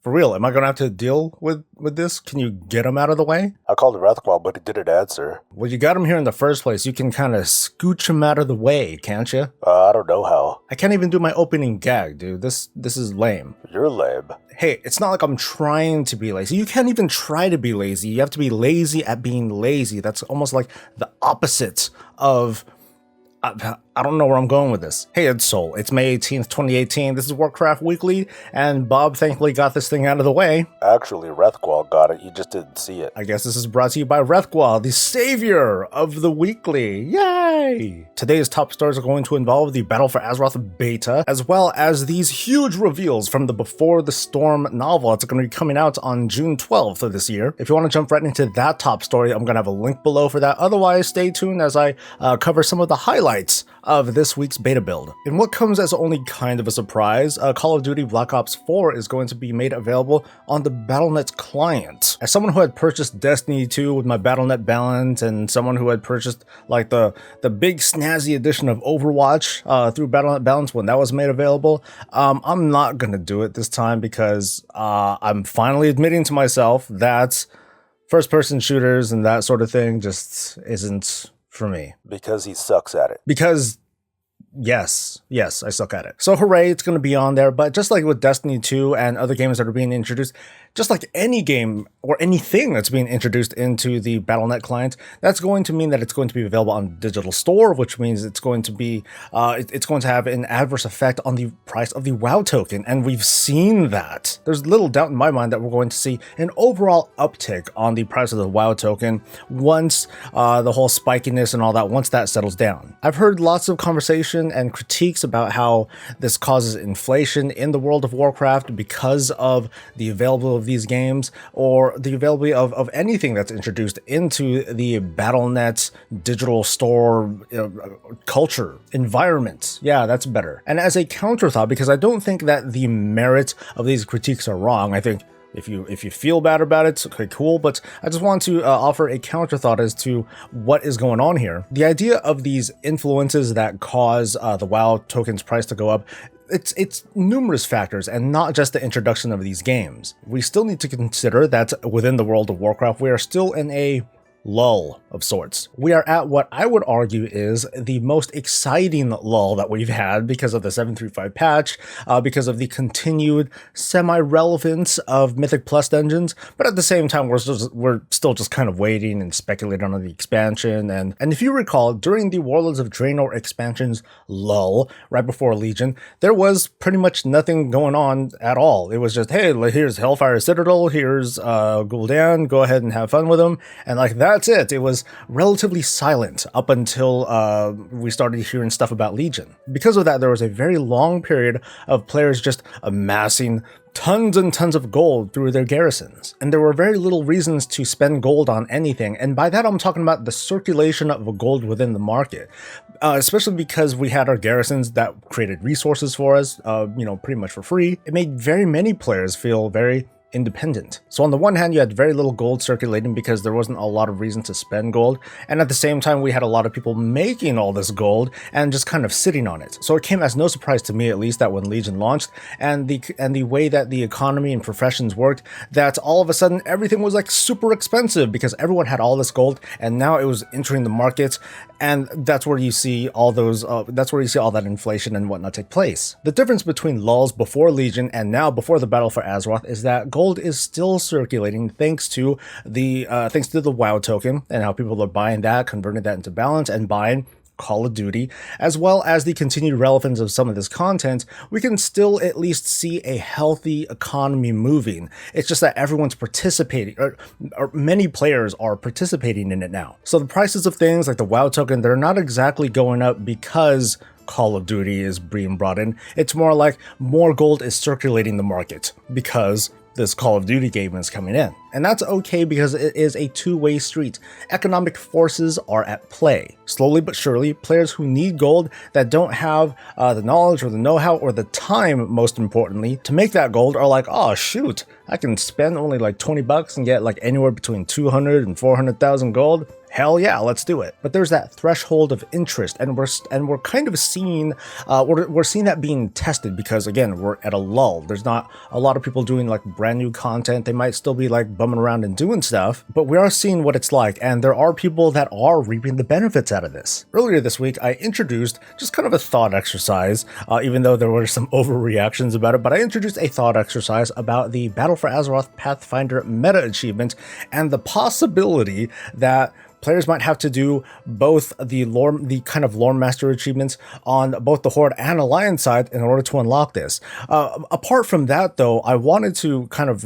For real, am I gonna have to deal with this? Can you get him out of the way? I called Rathqual, but he didn't answer. Well, you got him here in the first place. You can kind of scooch him out of the way, can't you? I don't know how. I can't even do my opening gag, dude. This is lame. You're lame. Hey, it's not like I'm trying to be lazy. You can't even try to be lazy. You have to be lazy at being lazy. That's almost like the opposite of... I don't know where I'm going with this. Hey, it's Soul. It's May 18th, 2018. This is Warcraft Weekly, and Bob thankfully got this thing out of the way. Actually, Rathqual got it. You just didn't see it. I guess this is brought to you by Rathqual, the savior of the weekly. Yay! Today's top stories are going to involve the Battle for Azeroth beta, as well as these huge reveals from the Before the Storm novel. It's going to be coming out on June 12th of this year. If you want to jump right into that top story, I'm going to have a link below for that. Otherwise, stay tuned as I cover some of the highlights of this week's beta build. In what comes as only kind of a surprise, Call of Duty Black Ops 4 is going to be made available on the Battle.net client. As someone who had purchased Destiny 2 with my Battle.net balance, and someone who had purchased like the big snazzy edition of Overwatch through Battle.net balance when that was made available, I'm not gonna do it this time because I'm finally admitting to myself that first-person shooters and that sort of thing just isn't for me. Because he sucks at it. Because yes, I suck at it. So hooray, it's going to be on there. But just like with Destiny 2 and other games that are being introduced, just like any game or anything that's being introduced into the Battle.net client, that's going to mean that it's going to be available on the digital store, which means it's going to be it's going to have an adverse effect on the price of the WoW token, and we've seen that. There's little doubt in my mind that we're going to see an overall uptick on the price of the WoW token once the whole spikiness and all that, once that settles down. I've heard lots of conversation and critiques about how this causes inflation in the World of Warcraft because of the availability of these games, or the availability of anything that's introduced into the Battle.net digital store culture environment. Yeah, that's better. And as a counter thought, because I don't think that the merit of these critiques are wrong, I think if you feel bad about it, okay, cool, but I just want to offer a counter thought as to what is going on here. The idea of these influences that cause the WoW token's price to go up, it's numerous factors, and not just the introduction of these games. We still need to consider that within the World of Warcraft, we are still in a lull of sorts. We are at what I would argue is the most exciting lull that we've had because of the 7.3.5 patch, because of the continued semi-relevance of Mythic Plus dungeons, but at the same time we're still just kind of waiting and speculating on the expansion. And if you recall, during the Warlords of Draenor expansion's lull, right before Legion, there was pretty much nothing going on at all. It was just, hey, here's Hellfire Citadel, here's Gul'dan, go ahead and have fun with them, and like that's it. It was relatively silent up until we started hearing stuff about Legion. Because of that, there was a very long period of players just amassing tons and tons of gold through their garrisons. And there were very little reasons to spend gold on anything. And by that, I'm talking about the circulation of gold within the market, especially because we had our garrisons that created resources for us, pretty much for free. It made very many players feel very independent. So on the one hand, you had very little gold circulating because there wasn't a lot of reason to spend gold, and at the same time we had a lot of people making all this gold and just kind of sitting on it. So it came as no surprise to me, at least, that when Legion launched and the way that the economy and professions worked, that all of a sudden everything was like super expensive because everyone had all this gold, and now it was entering the market, and that's where you see all those that's where you see all that inflation and whatnot take place. The difference between lulls before Legion and now before the Battle for Azeroth is that gold is still circulating thanks to the WoW token and how people are buying that, converting that into balance, and buying Call of Duty, as well as the continued relevance of some of this content. We can still at least see a healthy economy moving. It's just that everyone's participating, or many players are participating in it now. So the prices of things like the WoW token, they're not exactly going up because Call of Duty is being brought in. It's more like more gold is circulating the market because this Call of Duty game is coming in. And that's okay because it is a two-way street. Economic forces are at play. Slowly but surely, players who need gold that don't have the knowledge or the know-how or the time, most importantly, to make that gold are like, oh shoot, I can spend only like 20 bucks and get like anywhere between 200 and 400,000 gold. hell yeah, let's do it. But there's that threshold of interest, and we're kind of seeing we're seeing that being tested because again, we're at a lull. There's not a lot of people doing like brand new content. They might still be like bumming around and doing stuff, but we are seeing what it's like, and there are people that are reaping the benefits out of this. Earlier this week, I introduced just kind of a thought exercise, even though there were some overreactions about it, but I introduced a thought exercise about the Battle for Azeroth Pathfinder meta achievement and the possibility that players might have to do both the kind of lore master achievements on both the Horde and Alliance side in order to unlock this. Apart from that, though, I wanted to kind of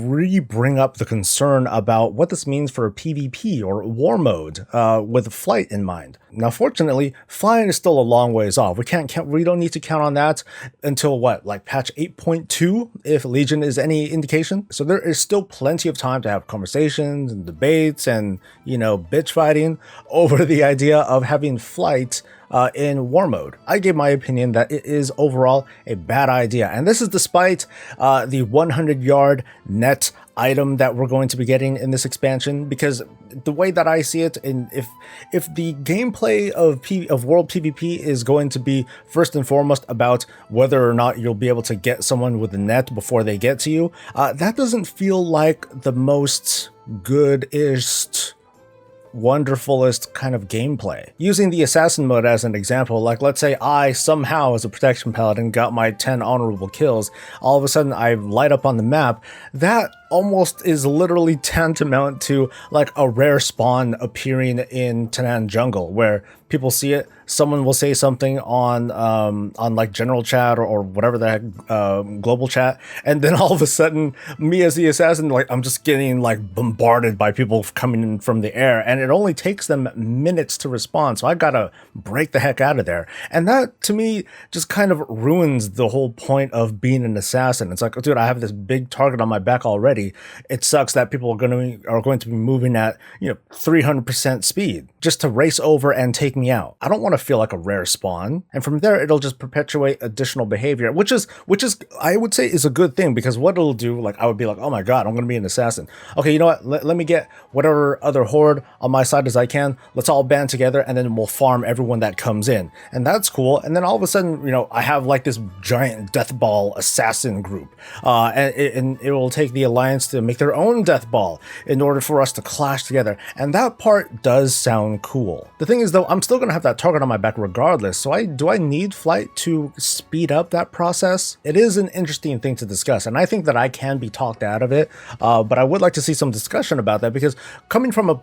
bring up the concern about what this means for PvP or war mode with flight in mind. Now, fortunately, flying is still a long ways off. We don't need to count on that until what, like patch 8.2, if Legion is any indication. So there is still plenty of time to have conversations and debates and, bitch fighting over the idea of having flight in war mode. I gave my opinion that it is overall a bad idea, and this is despite the 100-yard net item that we're going to be getting in this expansion, because the way that I see it, and if the gameplay of World PvP is going to be first and foremost about whether or not you'll be able to get someone with a net before they get to you, that doesn't feel like the most good-ish, wonderfulest kind of gameplay. Using the assassin mode as an example, like let's say I somehow as a protection paladin got my 10 honorable kills, all of a sudden I light up on the map, that almost is literally tantamount to like a rare spawn appearing in Tanan jungle, where people see it, someone will say something on like general chat or whatever the heck, global chat, and then all of a sudden me as the assassin, like I'm just getting like bombarded by people coming in from the air, and it only takes them minutes to respond, so I gotta break the heck out of there. And that to me just kind of ruins the whole point of being an assassin. It's like, dude, I have this big target on my back already. It sucks that people are going to be moving at 300% speed just to race over and take me out. I don't want to feel like a rare spawn, and from there it'll just perpetuate additional behavior, which is I would say is a good thing, because what it'll do, like I would be like, oh my god, I'm gonna be an assassin. Okay, you know what? Let me get whatever other horde on my side as I can. Let's all band together, and then we'll farm everyone that comes in, and that's cool. And then all of a sudden, I have like this giant death ball assassin group, and it will take the Alliance to make their own death ball in order for us to clash together, and that part does sound cool. The thing is though, I'm still gonna have that target on my back regardless, so do I need flight to speed up that process? It is an interesting thing to discuss, and I think that I can be talked out of it, but I would like to see some discussion about that, because coming from a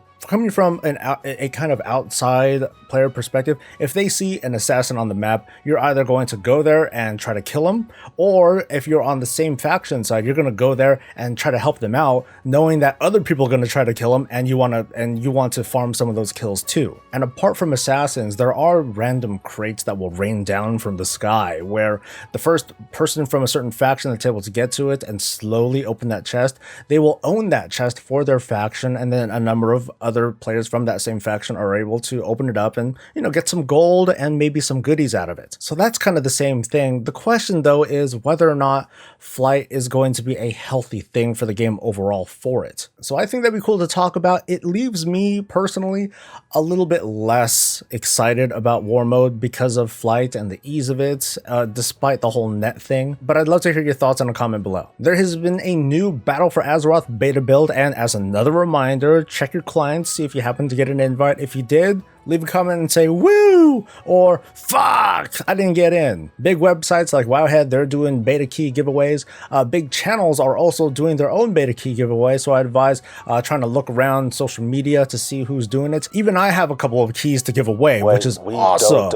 kind of outside player perspective, if they see an assassin on the map, you're either going to go there and try to kill him, or if you're on the same faction side, you're going to go there and try to help them out, knowing that other people are going to try to kill him, and you want to farm some of those kills too. And apart from assassins, there are random crates that will rain down from the sky, where the first person from a certain faction that's able to get to it and slowly open that chest, they will own that chest for their faction, and then a number of other players from that same faction are able to open it up and get some gold and maybe some goodies out of it. So that's kind of the same thing. The question though is whether or not flight is going to be a healthy thing for the game overall for it. So I think that'd be cool to talk about. It leaves me personally a little bit less excited about war mode because of flight and the ease of it, despite the whole net thing. But I'd love to hear your thoughts in a comment below. There has been a new Battle for Azeroth beta build, and as another reminder, check your clients, see if you happen to get an invite. If you did, leave a comment and say woo or fuck, I didn't get in. Big websites like Wowhead, they're doing beta key giveaways. Big channels are also doing their own beta key giveaway, so I advise trying to look around social media to see who's doing it. Even I have a couple of keys to give away, which is awesome.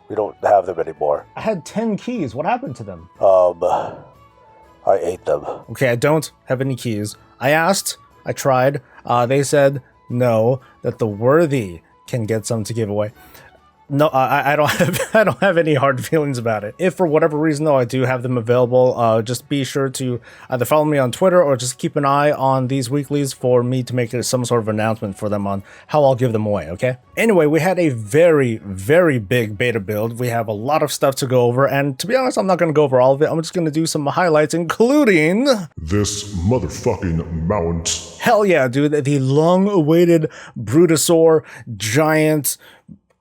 We don't have them anymore. I had 10 keys. What happened to them? I ate them. Okay, I don't have any keys. I asked, I tried. They said no, that the worthy can get some to give away. No, I don't have any hard feelings about it. If for whatever reason though I do have them available, just be sure to either follow me on Twitter or just keep an eye on these weeklies for me to make some sort of announcement for them on how I'll give them away, okay? Anyway, we had a very, very big beta build. We have a lot of stuff to go over, and to be honest, I'm not going to go over all of it. I'm just going to do some highlights, including this motherfucking mount. Hell yeah, dude. The long-awaited Brutosaur giant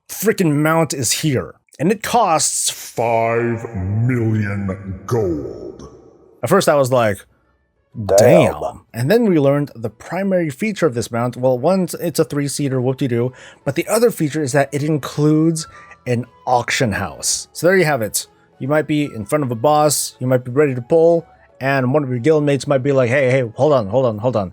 freaking mount is here. And it costs 5 million gold. At first I was like, damn. And then we learned the primary feature of this mount. Well, one, it's a 3-seater, whoop-de-doo. But the other feature is that it includes an auction house. So there you have it. You might be in front of a boss, you might be ready to pull, and one of your guildmates might be like, hey, hold on.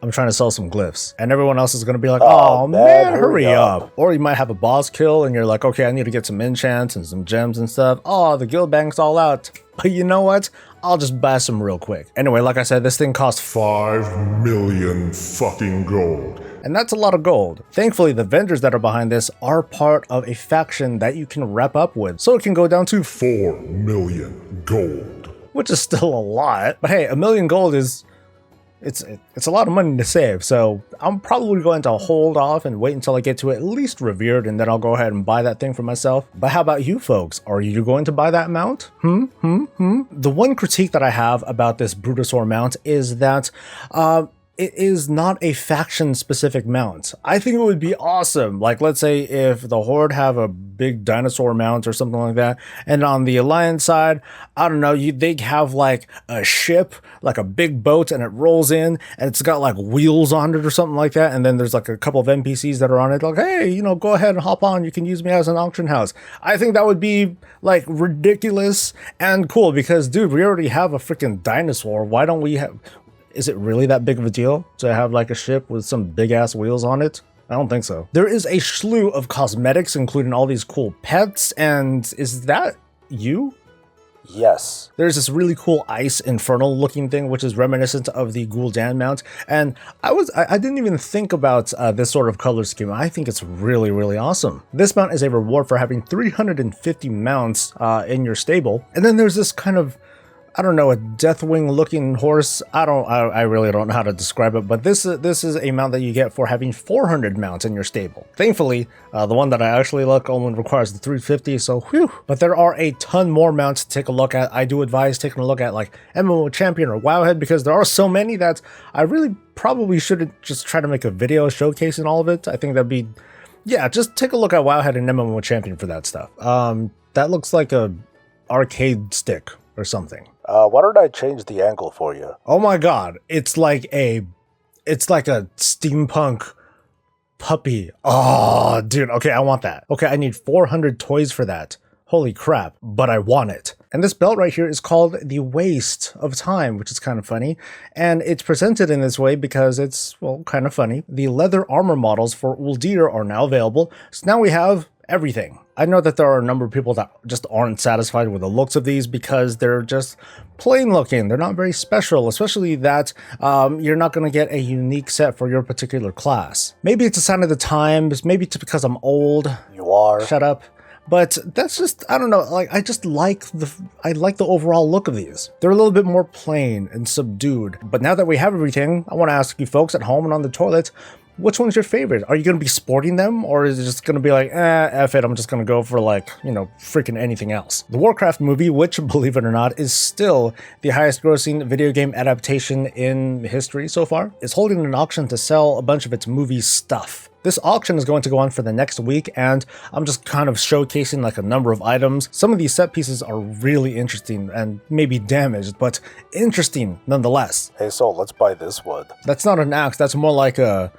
I'm trying to sell some glyphs. And everyone else is going to be like, oh man, hurry up. Or you might have a boss kill and you're like, okay, I need to get some enchants and some gems and stuff. Oh, the guild bank's all out. But you know what? I'll just buy some real quick. Anyway, like I said, this thing costs 5 million fucking gold. And that's a lot of gold. Thankfully, the vendors that are behind this are part of a faction that you can wrap up with. So it can go down to 4 million gold. Which is still a lot. But hey, 1 million gold is... It's a lot of money to save, so I'm probably going to hold off and wait until I get to at least revered, and then I'll go ahead and buy that thing for myself. But how about you folks? Are you going to buy that mount? The one critique that I have about this Brutosaur mount is that it is not a faction-specific mount. I think it would be awesome. Like, let's say if the Horde have a big dinosaur mount or something like that, and on the Alliance side, I don't know, they have like a ship, like a big boat, and it rolls in, and it's got like wheels on it or something like that, and then there's like a couple of NPCs that are on it, like, hey, you know, go ahead and hop on, you can use me as an auction house. I think that would be like ridiculous and cool, because dude, we already have a freaking dinosaur. Why don't we have... Is it really that big of a deal to have like a ship with some big ass wheels on it? I don't think so. There is a slew of cosmetics, including all these cool pets, and is that you? Yes. There's this really cool ice infernal looking thing, which is reminiscent of the Gul'dan mount, and I didn't even think about this sort of color scheme. I think it's really, really awesome. This mount is a reward for having 350 mounts in your stable, and then there's this kind of, I don't know, a Deathwing looking horse. I really don't know how to describe it, but this is a mount that you get for having 400 mounts in your stable. Thankfully, the one that I actually look only requires the 350, so whew. But there are a ton more mounts to take a look at. I do advise taking a look at like MMO Champion or Wowhead, because there are so many that I really probably shouldn't just try to make a video showcasing all of it. I think that'd be, yeah, just take a look at Wowhead and MMO Champion for that stuff. That looks like a arcade stick or something. Why don't I change the angle for you? Oh my god, it's like a steampunk puppy. Oh, dude, okay, I want that. Okay, I need 400 toys for that. Holy crap, but I want it. And this belt right here is called the Waste of Time, which is kind of funny. And it's presented in this way because it's, well, kind of funny. The leather armor models for Uldir are now available. So now we have everything. I know that there are a number of people that just aren't satisfied with the looks of these because they're just plain looking. They're not very special, especially that you're not going to get a unique set for your particular class. Maybe it's a sign of the times. Maybe it's because I'm old. You are. Shut up. But that's just, I don't know, like, I like the overall look of these. They're a little bit more plain and subdued. But now that we have everything, I want to ask you folks at home and on the toilet, which one's your favorite? Are you going to be sporting them, or is it just going to be like, F it, I'm just going to go for like, you know, freaking anything else? The Warcraft movie, which, believe it or not, is still the highest grossing video game adaptation in history so far, is holding an auction to sell a bunch of its movie stuff. This auction is going to go on for the next week, and I'm just kind of showcasing like a number of items. Some of these set pieces are really interesting and maybe damaged, but interesting nonetheless. Hey, so let's buy this one. That's not an axe, that's more like a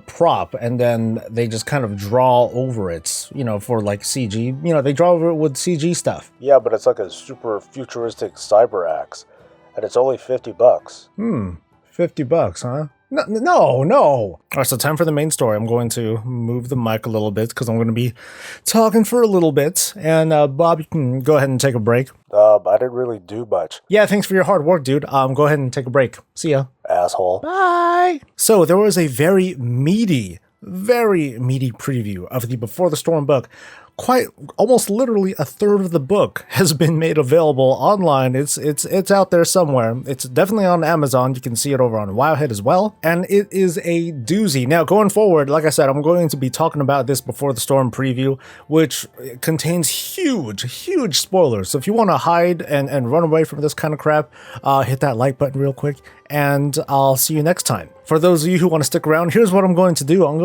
prop, and then they just kind of draw over it, you know, for like CG. You know, they draw over it with CG stuff. Yeah, but it's like a super futuristic cyber axe, and it's only $50. $50, huh? No. All right, so time for the main story. I'm going to move the mic a little bit because I'm going to be talking for a little bit. And Bob, you can go ahead and take a break. I didn't really do much. Yeah, thanks for your hard work, dude. Go ahead and take a break. See ya. Asshole. Bye. So there was a very meaty preview of the Before the Storm book, quite almost literally a third of the book has been made available online. It's out there somewhere. It's definitely on Amazon. You can see it over on Wowhead as well, and it is a doozy. Now, going forward, like I said, I'm going to be talking about this before the Storm preview, which contains huge spoilers. So if you want to hide and run away from this kind of crap, hit that like button real quick, and I'll see you next time. For those of you who want to stick around, here's what I'm going to do. I'm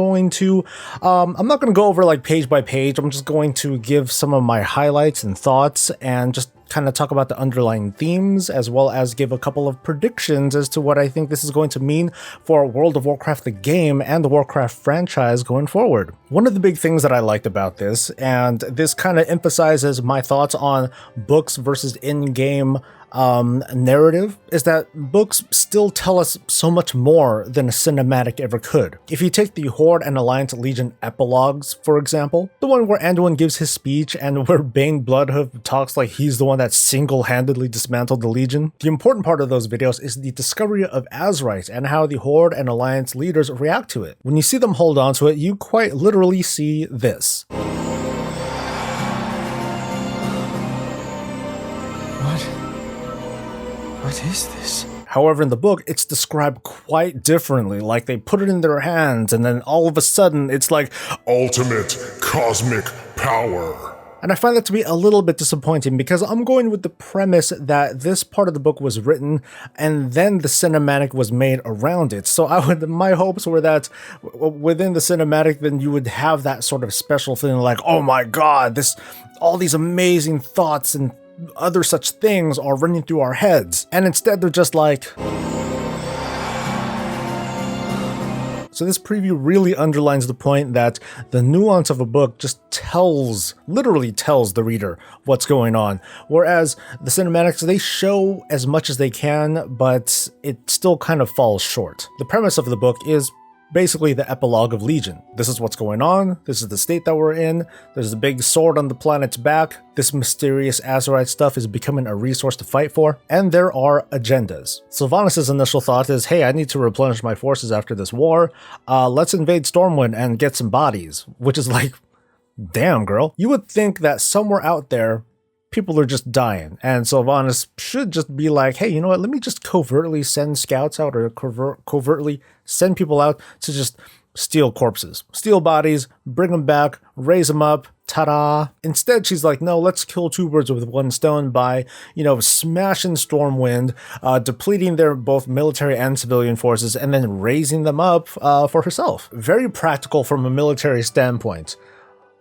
not going to go over like page by page. I'm just going to give some of my highlights and thoughts and just kind of talk about the underlying themes, as well as give a couple of predictions as to what I think this is going to mean for World of Warcraft the game and the Warcraft franchise going forward. One of the big things that I liked about this, and this kind of emphasizes my thoughts on books versus in-game narrative, is that books still tell us so much more than a cinematic ever could. If you take the Horde and Alliance Legion epilogues, for example, the one where Anduin gives his speech and where Bane Bloodhoof talks like he's the one that single-handedly dismantled the Legion, the important part of those videos is the discovery of Azerite and how the Horde and Alliance leaders react to it. When you see them hold on to it, you quite literally see this. What is this? However, in the book, it's described quite differently, like they put it in their hands and then all of a sudden it's like Ultimate cosmic power. And I find that to be a little bit disappointing because I'm going with the premise that this part of the book was written and then the cinematic was made around it. So my hopes were that within the cinematic, then you would have that sort of special thing like, oh my god, all these amazing thoughts and other such things are running through our heads. And instead they're just like... So this preview really underlines the point that the nuance of a book just literally tells the reader what's going on. Whereas the cinematics, they show as much as they can, but it still kind of falls short. The premise of the book is basically the epilogue of Legion. This is what's going on, this is the state that we're in, there's a big sword on the planet's back, this mysterious Azerite stuff is becoming a resource to fight for, and there are agendas. Sylvanas' initial thought is, hey, I need to replenish my forces after this war, let's invade Stormwind and get some bodies, which is like, damn girl. You would think that somewhere out there, people are just dying, and Sylvanas should just be like, hey, you know what, let me just covertly send scouts out or covertly send people out to just steal corpses, steal bodies, bring them back, raise them up, ta-da. Instead, she's like, no, let's kill two birds with one stone by, smashing Stormwind, depleting their both military and civilian forces, and then raising them up for herself. Very practical from a military standpoint.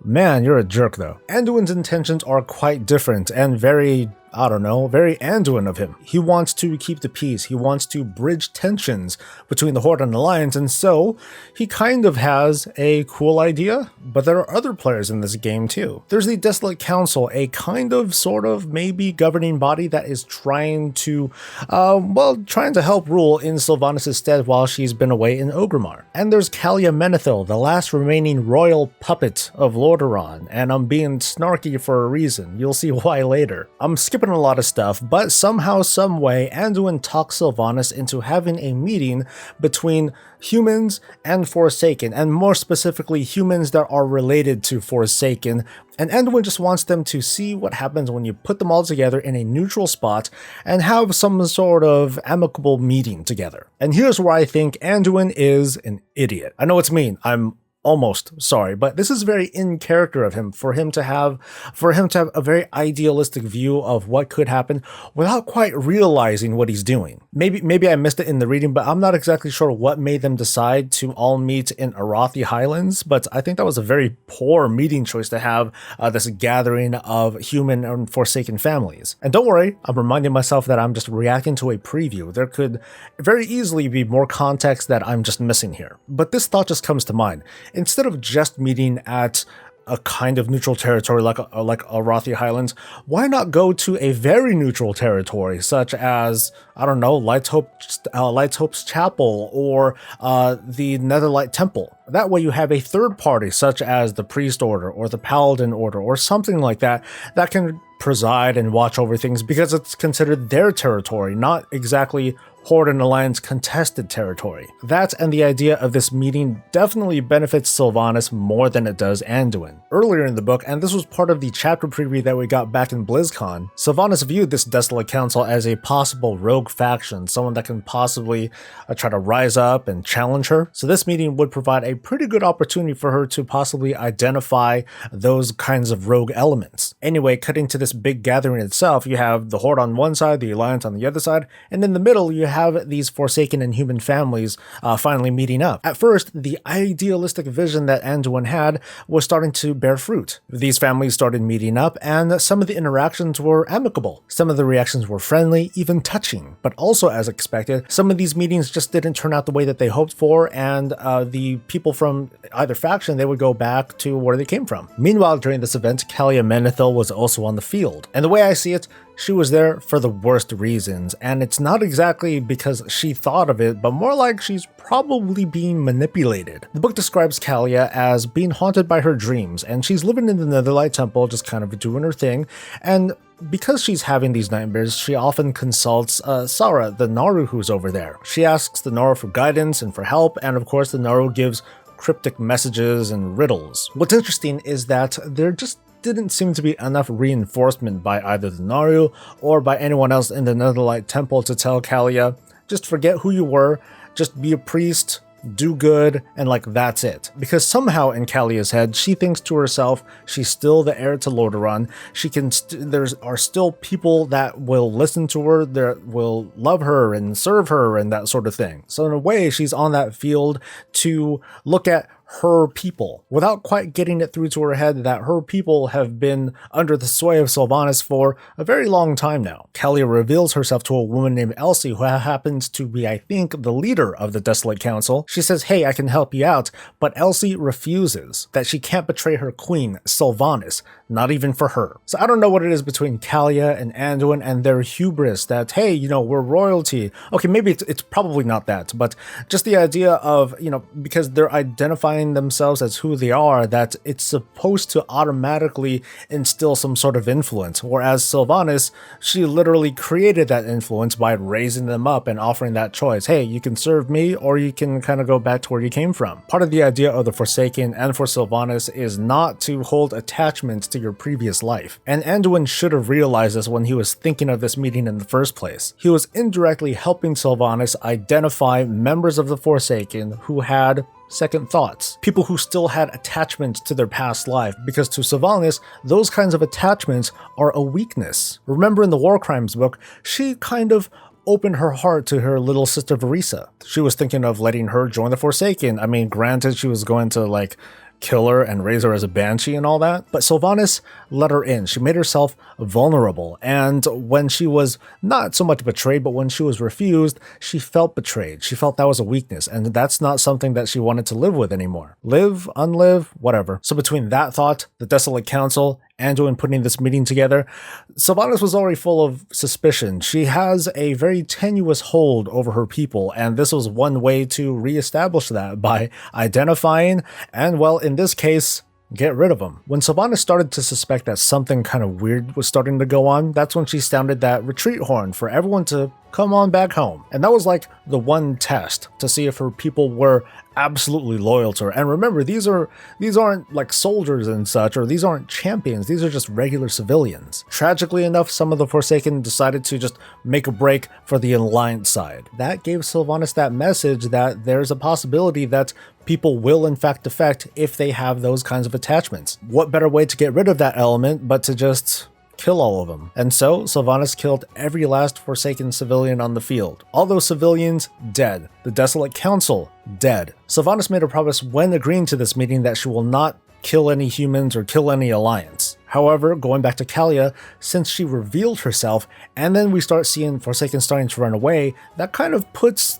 Man, you're a jerk though. Anduin's intentions are quite different and very very Anduin of him. He wants to keep the peace, he wants to bridge tensions between the Horde and Alliance, and so he kind of has a cool idea, but there are other players in this game too. There's the Desolate Council, a kind of, sort of, maybe governing body that is trying to help rule in Sylvanas' stead while she's been away in Orgrimmar. And there's Calia Menethil, the last remaining royal puppet of Lordaeron, and I'm being snarky for a reason. You'll see why later. I'm skipping a lot of stuff, but somehow, some way, Anduin talks Sylvanas into having a meeting between humans and Forsaken, and more specifically, humans that are related to Forsaken, and Anduin just wants them to see what happens when you put them all together in a neutral spot and have some sort of amicable meeting together. And here's where I think Anduin is an idiot. I know it's mean, I'm almost sorry, but this is very in character of him, for him to have a very idealistic view of what could happen without quite realizing what he's doing. Maybe I missed it in the reading, but I'm not exactly sure what made them decide to all meet in Arathi Highlands, but I think that was a very poor meeting choice to have this gathering of human and Forsaken families. And don't worry, I'm reminding myself that I'm just reacting to a preview. There could very easily be more context that I'm just missing here. But this thought just comes to mind. Instead of just meeting at a kind of neutral territory like Arathi Highlands, why not go to a very neutral territory such as, I don't know, Light's Hope's Chapel or the Netherlight Temple? That way you have a third party such as the Priest Order or the Paladin Order or something like that that can preside and watch over things because it's considered their territory, not exactly Horde and Alliance contested territory. That and the idea of this meeting definitely benefits Sylvanas more than it does Anduin. Earlier in the book, and this was part of the chapter preview that we got back in BlizzCon, Sylvanas viewed this Desolate Council as a possible rogue faction, someone that can possibly try to rise up and challenge her. So this meeting would provide a pretty good opportunity for her to possibly identify those kinds of rogue elements. Anyway, cutting to this big gathering itself, you have the Horde on one side, the Alliance on the other side, and in the middle you have these Forsaken and human families finally meeting up. At first, the idealistic vision that Anduin had was starting to bear fruit. These families started meeting up, and some of the interactions were amicable. Some of the reactions were friendly, even touching. But also, as expected, some of these meetings just didn't turn out the way that they hoped for, and the people from either faction, they would go back to where they came from. Meanwhile, during this event, Calia Menethil was also on the field. And the way I see it, she was there for the worst reasons, and it's not exactly because she thought of it, but more like she's probably being manipulated. The book describes Calia as being haunted by her dreams, and she's living in the Netherlight Temple, just kind of doing her thing, and because she's having these nightmares, she often consults Sara, the Naru who's over there. She asks the Naru for guidance and for help, and of course the Naru gives cryptic messages and riddles. What's interesting is that there just didn't seem to be enough reinforcement by either the Naru or by anyone else in the Netherlight Temple to tell Calia, just forget who you were, just be a priest, do good, and like that's it. Because somehow in Calia's head, she thinks to herself, she's still the heir to Lordaeron. She can, there are still people that will listen to her, that will love her and serve her and that sort of thing. So in a way, she's on that field to look at her people, without quite getting it through to her head that her people have been under the sway of Sylvanas for a very long time now. Calia reveals herself to a woman named Elsie, who happens to be, I think, the leader of the Desolate Council. She says, hey, I can help you out, but Elsie refuses, that she can't betray her queen, Sylvanas, not even for her. So I don't know what it is between Calia and Anduin and their hubris that, hey, you know, we're royalty. Okay, maybe it's probably not that, but just the idea of, you know, because they're identifying themselves as who they are, that it's supposed to automatically instill some sort of influence, whereas Sylvanas, she literally created that influence by raising them up and offering that choice. Hey, you can serve me or you can kind of go back to where you came from. Part of the idea of the Forsaken and for Sylvanas is not to hold attachments to your previous life, and Anduin should have realized this when he was thinking of this meeting in the first place. He was indirectly helping Sylvanas identify members of the Forsaken who had second thoughts, people who still had attachments to their past life, because to Sylvanas, those kinds of attachments are a weakness. Remember in the War Crimes book, she kind of opened her heart to her little sister Verisa. She was thinking of letting her join the Forsaken. I mean, granted, she was going to like kill her and raise her as a banshee and all that, but Sylvanas let her in. She made herself vulnerable, and when she was not so much betrayed, but when she was refused, she felt betrayed. She felt that was a weakness, and that's not something that she wanted to live with anymore. Live, unlive, whatever. So between that thought, the Desolate Council, Anduin putting this meeting together, Sylvanas was already full of suspicion. She has a very tenuous hold over her people, and this was one way to reestablish that by identifying and, well, in this case, get rid of them. When Sylvanas started to suspect that something kind of weird was starting to go on, that's when she sounded that retreat horn for everyone to come on back home. And that was like the one test to see if her people were absolutely loyal to her. And remember, these aren't like soldiers and such, or these aren't champions, these are just regular civilians. Tragically enough, some of the Forsaken decided to just make a break for the Alliance side. That gave Sylvanas that message that there's a possibility that people will in fact defect if they have those kinds of attachments. What better way to get rid of that element but to just kill all of them? And so Sylvanas killed every last Forsaken civilian on the field. All those civilians dead. The Desolate Council dead. Sylvanas made a promise when agreeing to this meeting that she will not kill any humans or kill any Alliance. However, going back to Calia, since she revealed herself, and then we start seeing Forsaken starting to run away, that kind of puts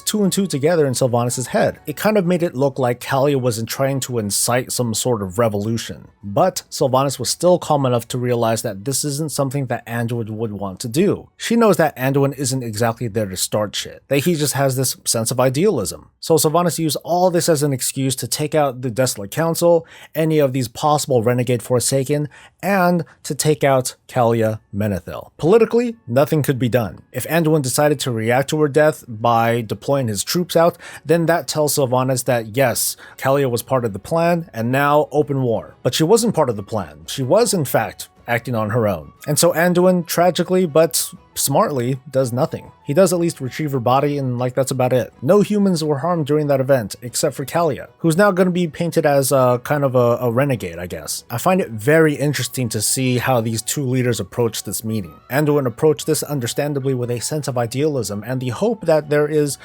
two and two together in Sylvanas' head. It kind of made it look like Calia wasn't trying to incite some sort of revolution. But Sylvanas was still calm enough to realize that this isn't something that Anduin would want to do. She knows that Anduin isn't exactly there to start shit, that he just has this sense of idealism. So Sylvanas used all this as an excuse to take out the Desolate Council, any of these possible renegade Forsaken, Forsaken and to take out Calia Menethil. Politically, nothing could be done. If Anduin decided to react to her death by deploying his troops out, then that tells Sylvanas that yes, Calia was part of the plan and now open war. But she wasn't part of the plan. She was, in fact, acting on her own. And so Anduin, tragically but smartly, does nothing. He does at least retrieve her body, and that's about it. No humans were harmed during that event, except for Calia, who's now going to be painted as kind of a renegade, I guess. I find it very interesting to see how these two leaders approach this meeting. Anduin approached this understandably with a sense of idealism and the hope that there is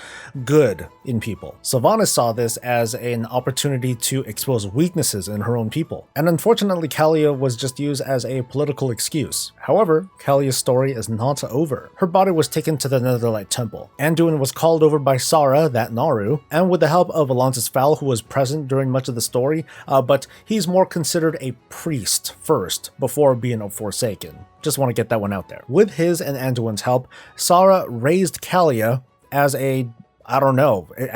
good in people. Sylvanas saw this as an opportunity to expose weaknesses in her own people. And unfortunately, Calia was just used as a political excuse. However, Calia's story is not over. Her body was taken to the Netherlight Temple. Anduin was called over by Sara, that Naru, and with the help of Alonsis Fowl, who was present during much of the story, but he's more considered a priest first, before being a Forsaken. Just want to get that one out there. With his and Anduin's help, Sara raised Calia as a undead-ish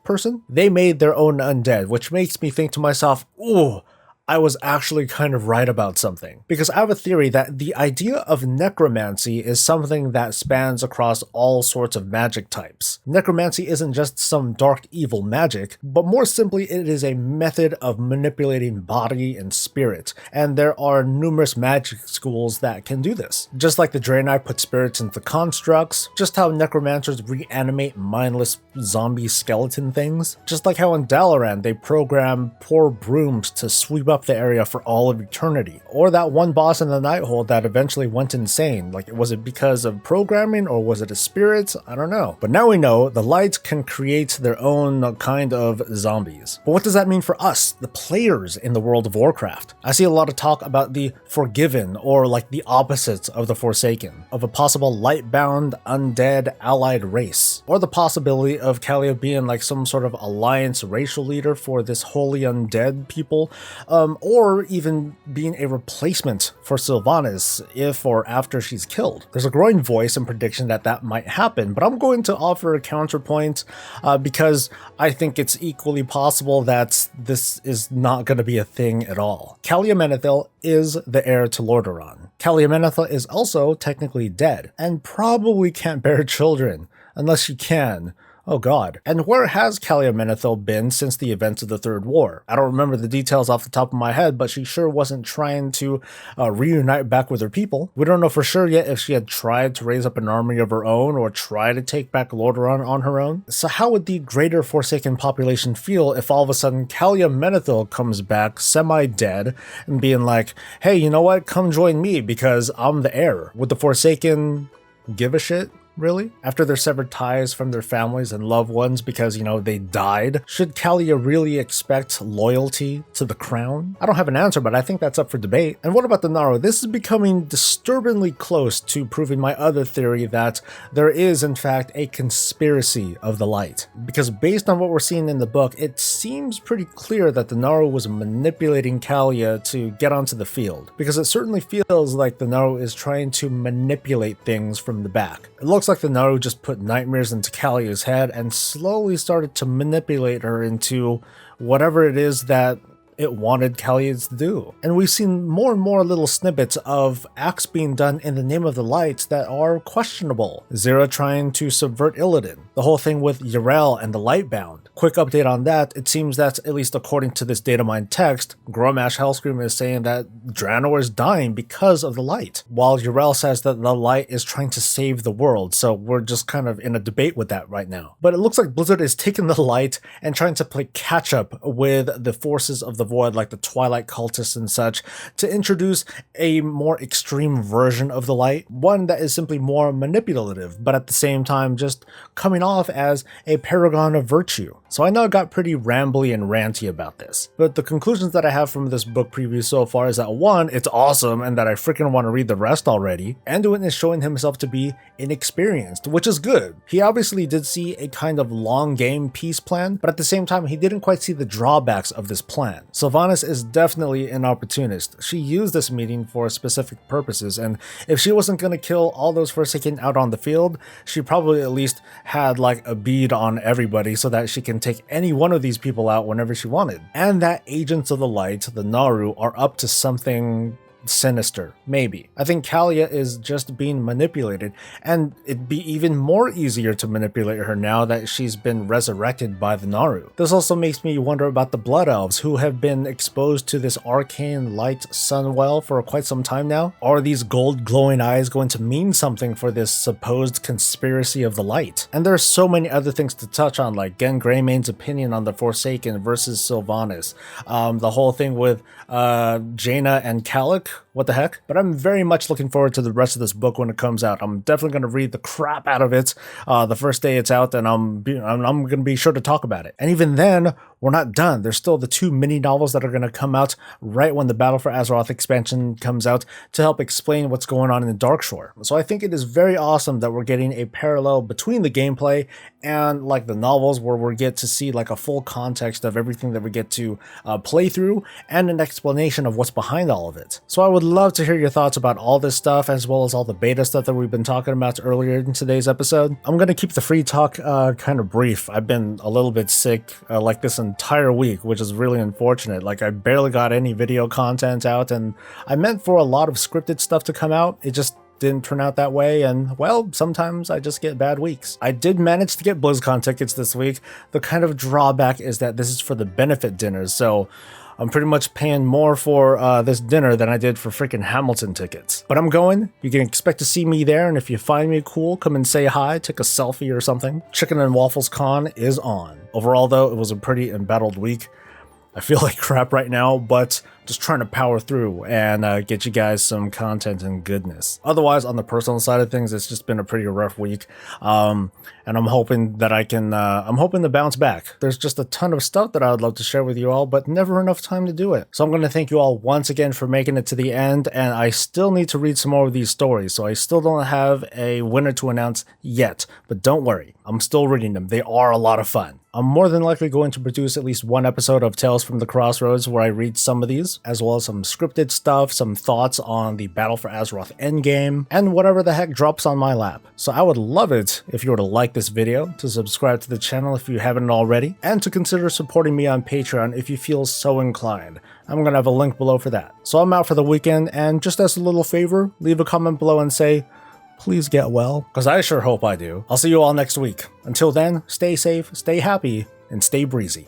person. They made their own undead, which makes me think to myself, ooh, I was actually kind of right about something. Because I have a theory that the idea of necromancy is something that spans across all sorts of magic types. Necromancy isn't just some dark evil magic, but more simply it is a method of manipulating body and spirit, and there are numerous magic schools that can do this. Just like the Draenei put spirits into constructs, just how necromancers reanimate mindless zombie skeleton things, just like how in Dalaran they program poor brooms to sweep up the area for all of eternity. Or that one boss in the Nighthold that eventually went insane. Was it because of programming or was it a spirit? I don't know. But now we know the light can create their own kind of zombies. But what does that mean for us, the players in the World of Warcraft? I see a lot of talk about the Forgiven, or the opposites of the Forsaken, of a possible light-bound, undead, allied race, or the possibility of Calia being some sort of alliance racial leader for this holy undead people, or even being a replacement for Sylvanas if or after she's killed. There's a growing voice and prediction that that might happen, but I'm going to offer a counterpoint because I think it's equally possible that this is not going to be a thing at all. Calia Menethil is the heir to Lordaeron. Calia Menethil is also technically dead, and probably can't bear children, unless she can. Oh god. And where has Calia Menethil been since the events of the Third War? I don't remember the details off the top of my head, but she sure wasn't trying to reunite back with her people. We don't know for sure yet if she had tried to raise up an army of her own or try to take back Lordaeron on her own. So how would the greater Forsaken population feel if all of a sudden Calia Menethil comes back semi-dead and being like, hey, you know what? Come join me because I'm the heir. Would the Forsaken give a shit? Really? After their severed ties from their families and loved ones because, they died? Should Calia really expect loyalty to the crown? I don't have an answer, but I think that's up for debate. And what about the Naru? This is becoming disturbingly close to proving my other theory that there is, in fact, a conspiracy of the light. Because based on what we're seeing in the book, it seems pretty clear that the Naru was manipulating Calia to get onto the field. Because it certainly feels like the Naru is trying to manipulate things from the back. It looks like the Naru just put nightmares into Calia's head and slowly started to manipulate her into whatever it is that it wanted Calia to do. And we've seen more and more little snippets of acts being done in the name of the light that are questionable. Zira trying to subvert Illidan. The whole thing with Yrel and the Lightbound. Quick update on that, it seems that, at least according to this datamine text, Gromash Hellscream is saying that Draenor is dying because of the light, while Yrel says that the light is trying to save the world, so we're just kind of in a debate with that right now. But it looks like Blizzard is taking the light and trying to play catch up with the forces of the Void, like the Twilight Cultists and such, to introduce a more extreme version of the light, one that is simply more manipulative, but at the same time just coming off as a paragon of virtue. So I know I got pretty rambly and ranty about this, but the conclusions that I have from this book preview so far is that 1, it's awesome and that I freaking want to read the rest already. Anduin is showing himself to be inexperienced, which is good. He obviously did see a kind of long game peace plan, but at the same time he didn't quite see the drawbacks of this plan. Sylvanas is definitely an opportunist. She used this meeting for specific purposes, and if she wasn't going to kill all those Forsaken out on the field, she probably at least had a bead on everybody so that she can take any one of these people out whenever she wanted. And that Agents of the Light, the Naru, are up to something sinister, maybe. I think Calia is just being manipulated, and it'd be even more easier to manipulate her now that she's been resurrected by the Naru. This also makes me wonder about the Blood Elves, who have been exposed to this arcane light sunwell for quite some time now. Are these gold glowing eyes going to mean something for this supposed conspiracy of the light? And there are so many other things to touch on, like Gen Greymane's opinion on the Forsaken versus Sylvanas, the whole thing with Jaina and Calic. What the heck? But I'm very much looking forward to the rest of this book when it comes out. I'm definitely going to read the crap out of it the first day it's out, and I'm going to be sure to talk about it. And even then, we're not done. There's still the 2 mini novels that are going to come out right when the Battle for Azeroth expansion comes out to help explain what's going on in Darkshore. So I think it is very awesome that we're getting a parallel between the gameplay and like the novels, where we get to see like a full context of everything that we get to play through and an explanation of what's behind all of it. So I would love to hear your thoughts about all this stuff, as well as all the beta stuff that we've been talking about earlier in today's episode. I'm going to keep the free talk kind of brief. I've been a little bit sick like this entire week, which is really unfortunate. Like, I barely got any video content out, and I meant for a lot of scripted stuff to come out. It just didn't turn out that way, and well, sometimes I just get bad weeks. I did manage to get BlizzCon tickets this week. The kind of drawback is that this is for the benefit dinners, so I'm pretty much paying more for this dinner than I did for freaking Hamilton tickets. But I'm going. You can expect to see me there, and if you find me cool, come and say hi, take a selfie or something. Chicken and Waffles Con is on. Overall, though, it was a pretty embattled week. I feel like crap right now, but just trying to power through and get you guys some content and goodness. Otherwise, on the personal side of things, it's just been a pretty rough week. And I'm hoping that I'm hoping to bounce back. There's just a ton of stuff that I would love to share with you all, but never enough time to do it. So I'm going to thank you all once again for making it to the end, and I still need to read some more of these stories, so I still don't have a winner to announce yet, but don't worry, I'm still reading them. They are a lot of fun. I'm more than likely going to produce at least one episode of Tales from the Crossroads where I read some of these, as well as some scripted stuff, some thoughts on the Battle for Azeroth endgame, and whatever the heck drops on my lap. So I would love it if you were to like this video, to subscribe to the channel if you haven't already, and to consider supporting me on Patreon if you feel so inclined. I'm going to have a link below for that. So I'm out for the weekend, and just as a little favor, leave a comment below and say, please get well, because I sure hope I do. I'll see you all next week. Until then, stay safe, stay happy, and stay breezy.